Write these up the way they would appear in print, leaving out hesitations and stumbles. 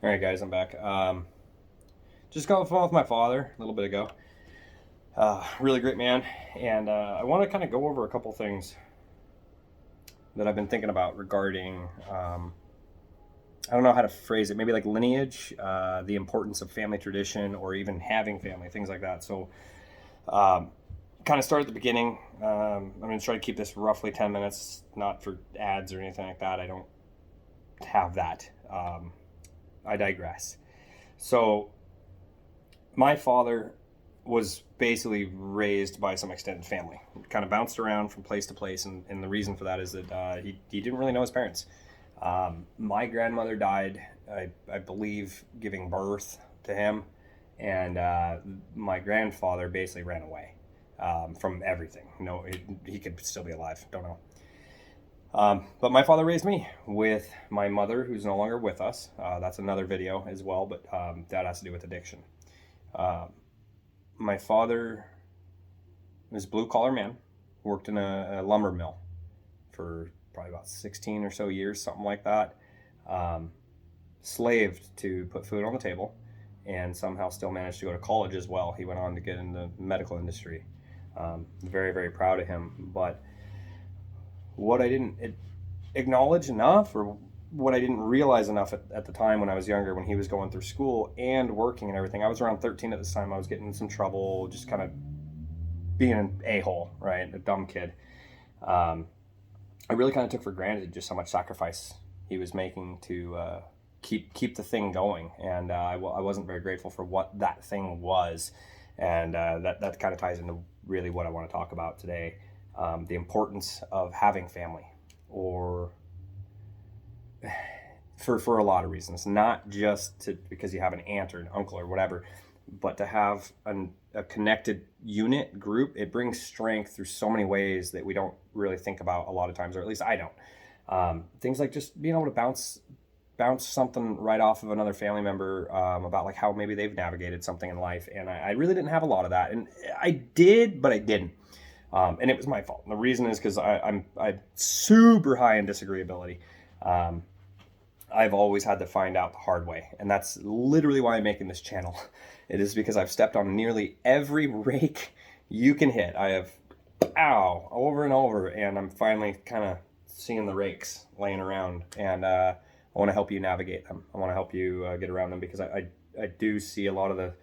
All right, guys, I'm back. Just got off the phone with my father a little bit ago. Really great man, and I want to kind of go over a couple things that I've been thinking about regarding. I don't know how to phrase it. Maybe like lineage, the importance of family tradition, or even having family, things like that. So, um, kind of start at the beginning. I'm going to try to keep this roughly 10 minutes, not for ads or anything like that. I don't have that. I digress. So, my father was basically raised by some extended family. Kind of bounced around from place to place, and the reason for that is that he didn't really know his parents. My grandmother died, I believe, giving birth to him, and my grandfather basically ran away from everything. No, he could still be alive. Don't know. But my father raised me with my mother, who's no longer with us. That's another video as well, but that has to do with addiction. Um, my father was a blue collar man, worked in a lumber mill for probably about 16 or so years, something like that. Um, Slaved to put food on the table, and somehow still managed to go to college as well. He went on to get in the medical industry. Very, very proud of him. But what I didn't acknowledge enough, or what I didn't realize enough at the time when I was younger, when he was going through school and working and everything. I was around 13 at this time. I was getting in some trouble, just kind of being an a-hole, right? A dumb kid. Um, I really kind of took for granted just how much sacrifice he was making to keep the thing going, and I wasn't very grateful for what that thing was, and that kind of ties into really what I want to talk about today, the importance of having family, or for a lot of reasons, not just because you have an aunt or an uncle or whatever, but to have a connected unit group. It brings strength through so many ways that we don't really think about a lot of times, or at least I don't. Things like just being able to bounce something right off of another family member, about like how maybe they've navigated something in life, and I really didn't have a lot of that, and I did, but I didn't. And it was my fault. And the reason is because I'm super high in disagreeability. Um, I've always had to find out the hard way. And that's literally why I'm making this channel. It is because I've stepped on nearly every rake you can hit. I have, ow, over and over. And I'm finally kind of seeing the rakes laying around. And I want to help you navigate them. I want to help you get around them, because I do see a lot of the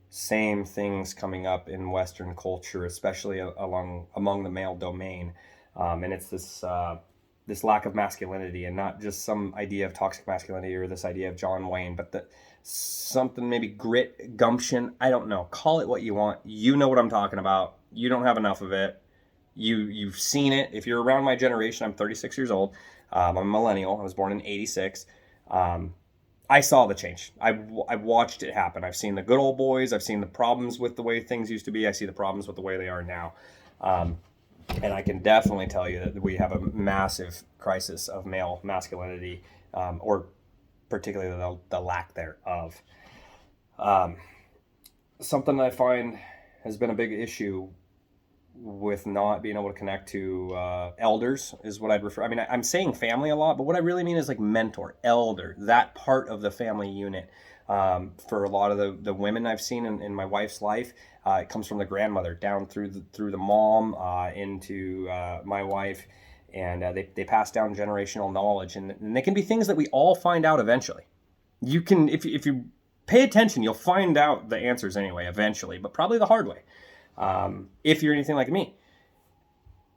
same things coming up in Western culture, especially among the male domain. And it's this lack of masculinity, and not just some idea of toxic masculinity or this idea of John Wayne, but something, maybe grit, gumption. I don't know. Call it what you want. You know what I'm talking about. You don't have enough of it. You've seen it. If you're around my generation, I'm 36 years old. I'm a millennial. I was born in '86. I saw the change. I watched it happen. I've seen the good old boys. I've seen the problems with the way things used to be. I see the problems with the way they are now. Um, and I can definitely tell you that we have a massive crisis of male masculinity, or particularly the lack thereof. Um, Something that I find has been a big issue with not being able to connect to elders is what I'd refer. I mean, I'm saying family a lot, but what I really mean is like mentor, elder, that part of the family unit. For a lot of the women I've seen in my wife's life, it comes from the grandmother down through the mom, into my wife, and they pass down generational knowledge, and they can be things that we all find out eventually. You can, if you pay attention, you'll find out the answers anyway eventually, but probably the hard way. If you're anything like me,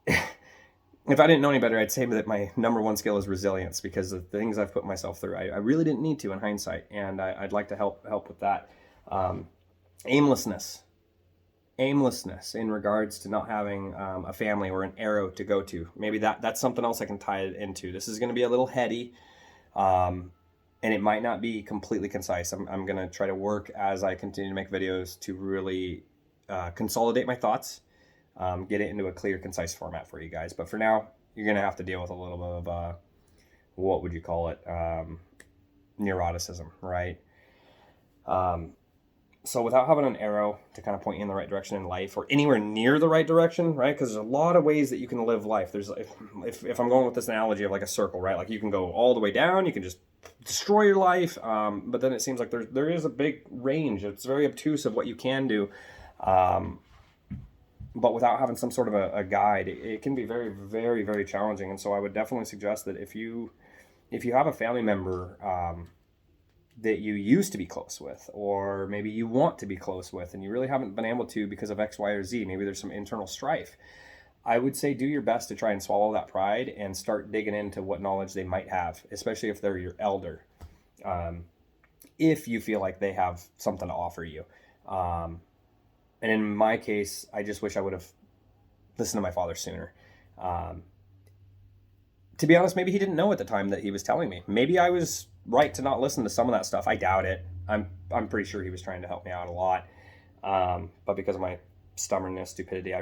if I didn't know any better, I'd say that my number one skill is resilience, because of the things I've put myself through. I really didn't need to in hindsight, and I'd like to help with that. Um, aimlessness, aimlessness in regards to not having a family or an arrow to go to. Maybe that's something else I can tie it into. This is going to be a little heady, um, and it might not be completely concise. I'm going to try to work as I continue to make videos to really consolidate my thoughts, get it into a clear, concise format for you guys. But for now, you're going to have to deal with a little bit of, what would you call it? Neuroticism, right? So without having an arrow to kind of point you in the right direction in life, or anywhere near the right direction, right? Because there's a lot of ways that you can live life. There's, if I'm going with this analogy of like a circle, right? Like you can go all the way down, you can just destroy your life. But then it seems like there is a big range. It's very obtuse of what you can do. But without having some sort of a guide, it can be very, very, very challenging. And so I would definitely suggest that if you have a family member that you used to be close with, or maybe you want to be close with, and you really haven't been able to because of X, Y, or Z, maybe there's some internal strife, I would say do your best to try and swallow that pride and start digging into what knowledge they might have, especially if they're your elder. If you feel like they have something to offer you. And in my case, I just wish I would have listened to my father sooner. To be honest, maybe he didn't know at the time that he was telling me. Maybe I was right to not listen to some of that stuff. I doubt it. I'm pretty sure he was trying to help me out a lot. But because of my stubbornness, stupidity, I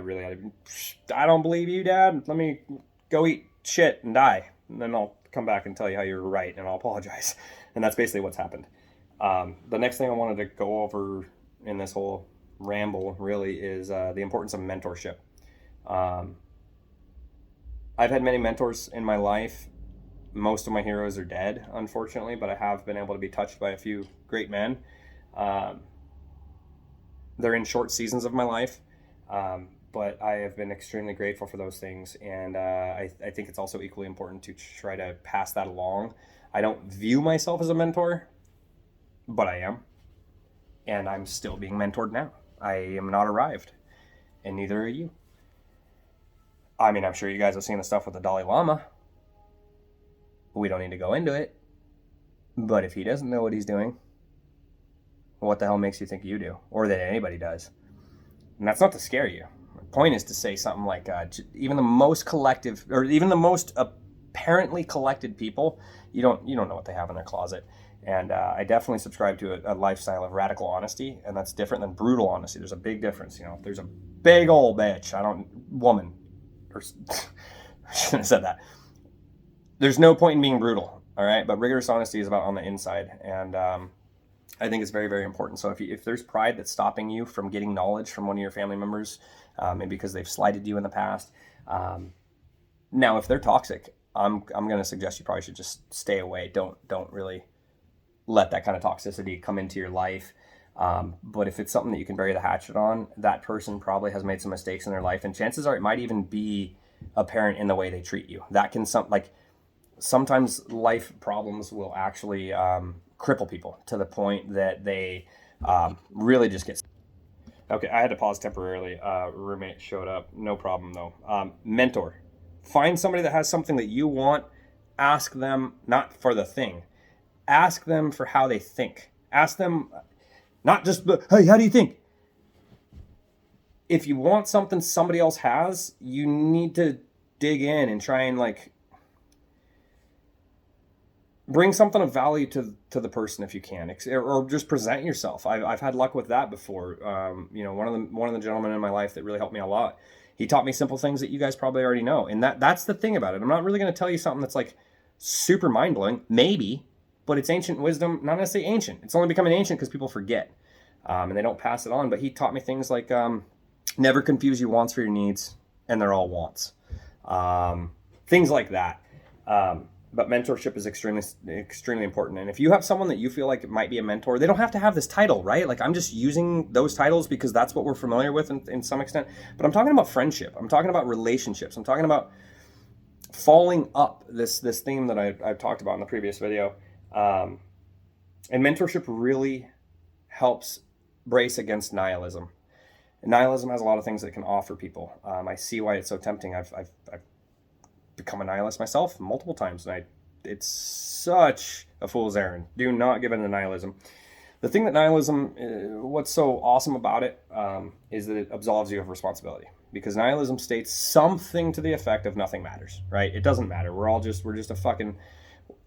don't believe you, Dad. Let me go eat shit and die. And then I'll come back and tell you how you were right, and I'll apologize. And that's basically what's happened. The next thing I wanted to go over in this whole ramble really is the importance of mentorship. I've had many mentors in my life. Most of my heroes are dead, unfortunately, but I have been able to be touched by a few great men. They're in short seasons of my life, but I have been extremely grateful for those things, and I think it's also equally important to try to pass that along. I don't view myself as a mentor, but I am, and I'm still being mentored now. I am not arrived, and neither are you. I mean, I'm sure you guys have seen the stuff with the Dalai Lama. We don't need to go into it. But if he doesn't know what he's doing, what the hell makes you think you do? Or that anybody does? And that's not to scare you. The point is to say something like, even the most collective, or even the most apparently collected people, you don't know what they have in their closet. And I definitely subscribe to a lifestyle of radical honesty, and that's different than brutal honesty. There's a big difference. If there's a big old bitch, woman, or I shouldn't have said that. There's no point in being brutal, all right? But rigorous honesty is about on the inside, and I think it's very, very important. So if there's pride that's stopping you from getting knowledge from one of your family members, maybe because they've slighted you in the past, now if they're toxic, I'm going to suggest you probably should just stay away. Don't really let that kind of toxicity come into your life. But if it's something that you can bury the hatchet on, that person probably has made some mistakes in their life, and chances are it might even be apparent in the way they treat you. That can sometimes life problems will actually cripple people to the point that they really just get. Okay, I had to pause temporarily. Roommate showed up. No problem though. Mentor. Find somebody that has something that you want. Ask them not for the thing. Ask them for how they think. Ask them. Not just, hey, how do you think? If you want something somebody else has, you need to dig in and try and bring something of value to the person if you can, or just present yourself. I've had luck with that before. One of the gentlemen in my life that really helped me a lot. He taught me simple things that you guys probably already know, and that's the thing about it. I'm not really going to tell you something that's super mind blowing, maybe. But it's ancient wisdom, not necessarily ancient. It's only becoming ancient because people forget and they don't pass it on. But he taught me things like never confuse your wants for your needs, and they're all wants. Things like that. But mentorship is extremely, extremely important. And if you have someone that you feel like it might be a mentor, they don't have to have this title, right? I'm just using those titles because that's what we're familiar with in some extent. But I'm talking about friendship. I'm talking about relationships. I'm talking about following up this theme that I've talked about in the previous video. And mentorship really helps brace against nihilism. And nihilism has a lot of things that it can offer people. I see why it's so tempting. I've become a nihilist myself multiple times, and it's such a fool's errand. Do not give in to nihilism. The thing that nihilism, what's so awesome about it, is that it absolves you of responsibility. Because nihilism states something to the effect of nothing matters, right? It doesn't matter. We're just a fucking...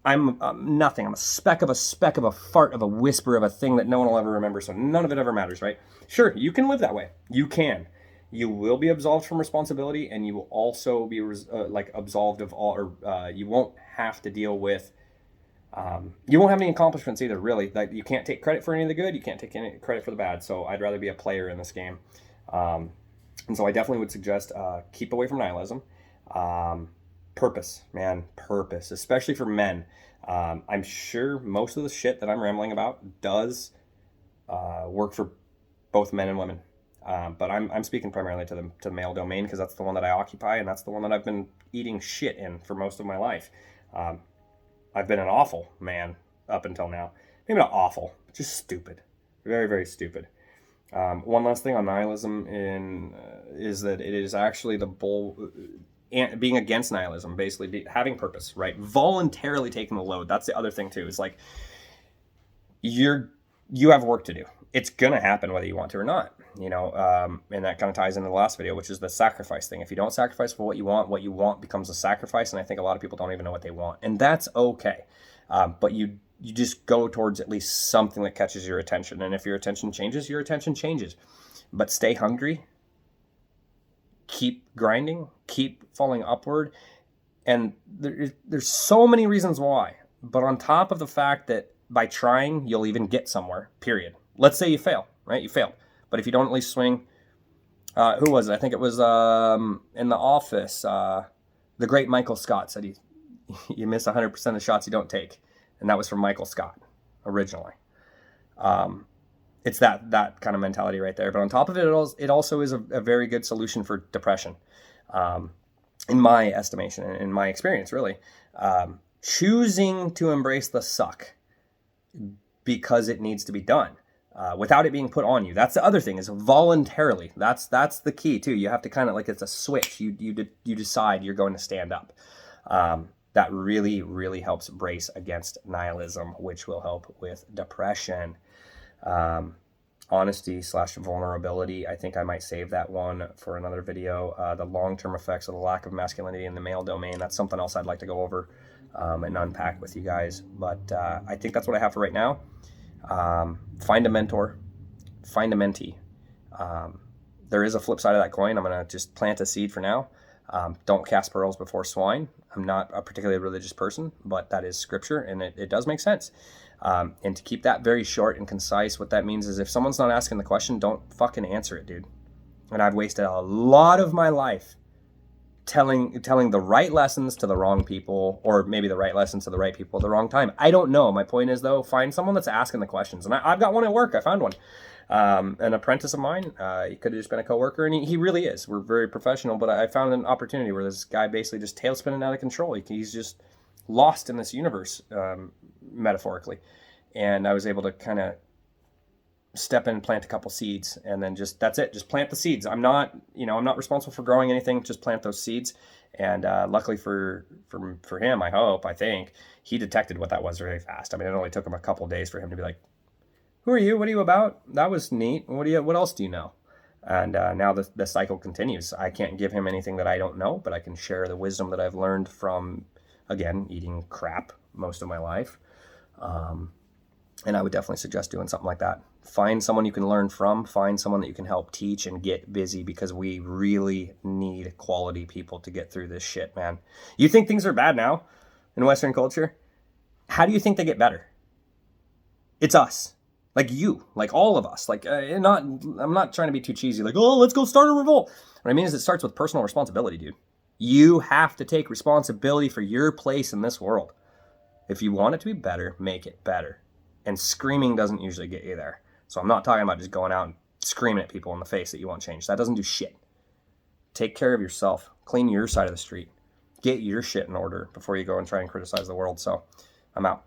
I'm nothing. I'm a speck of a fart of a whisper of a thing that no one will ever remember, so none of it ever matters, right? Sure, you can live that way. You can. You will be absolved from responsibility, and you will also be absolved of all, or you won't have to deal with, you won't have any accomplishments either, really. You can't take credit for any of the good, you can't take any credit for the bad, so I'd rather be a player in this game. And so I definitely would suggest keep away from nihilism. Purpose, especially for men. I'm sure most of the shit that I'm rambling about does work for both men and women. But I'm speaking primarily to the male domain because that's the one that I occupy, and that's the one that I've been eating shit in for most of my life. Um, I've been an awful man up until now. Maybe not awful, but just stupid. Very, very stupid. One last thing on nihilism is that it is actually being against nihilism, basically having purpose, right? Voluntarily taking the load. That's the other thing too. Is like you have work to do. It's gonna happen whether you want to or not. And that kind of ties into the last video, which is the sacrifice thing. If you don't sacrifice for what you want becomes a sacrifice. And I think a lot of people don't even know what they want, and that's okay. But you just go towards at least something that catches your attention. And if your attention changes, your attention changes. But stay hungry, keep grinding, keep falling upward. And there's so many reasons why. But on top of the fact that by trying, you'll even get somewhere, period. Let's say you fail, right? You failed. But if you don't at least swing, who was it? I think it was in The Office. The great Michael Scott said you miss 100% of the shots you don't take. And that was from Michael Scott originally. It's that kind of mentality right there. But on top of it, it also is a very good solution for depression, in my estimation, in my experience, really. Choosing to embrace the suck because it needs to be done. Without it being put on you. That's the other thing, is voluntarily. That's the key too. You have to kind of, like, it's a switch. You decide you're going to stand up. That really, really helps brace against nihilism, which will help with depression. Honesty / vulnerability. I think I might save that one for another video. The long-term effects of the lack of masculinity in the male domain. That's something else I'd like to go over and unpack with you guys. But I think that's what I have for right now. Find a mentor, find a mentee. There is a flip side of that coin. I'm going to just plant a seed for now. Don't cast pearls before swine. I'm not a particularly religious person, but that is scripture, and it does make sense. And to keep that very short and concise, what that means is if someone's not asking the question, don't fucking answer it, dude. And I've wasted a lot of my life telling the right lessons to the wrong people, or maybe the right lessons to the right people at the wrong time. I don't know. My point is, though, find someone that's asking the questions. And I've got one at work. I found one. An apprentice of mine. He could have just been a coworker, and he really is. We're very professional, but I found an opportunity where this guy basically just tail spinning out of control. He's just lost in this universe, metaphorically. And I was able to kind of step in, plant a couple seeds, and then that's it. Just plant the seeds. I'm not responsible for growing anything. Just plant those seeds. And luckily for him, I think he detected what that was very fast. I mean, it only took him a couple days for him to be like, "Who are you? What are you about? That was neat. What else do you know?" And now the cycle continues. I can't give him anything that I don't know, but I can share the wisdom that I've learned from, again, eating crap most of my life. And I would definitely suggest doing something like that. Find someone you can learn from. Find someone that you can help teach, and get busy, because we really need quality people to get through this shit, man. You think things are bad now in Western culture? How do you think they get better? It's us. Like you. Like all of us. Like, I'm not trying to be too cheesy. Like, oh, let's go start a revolt. What I mean is, it starts with personal responsibility, dude. You have to take responsibility for your place in this world. If you want it to be better, make it better. And screaming doesn't usually get you there. So I'm not talking about just going out and screaming at people in the face that you want change. That doesn't do shit. Take care of yourself. Clean your side of the street. Get your shit in order before you go and try and criticize the world. So I'm out.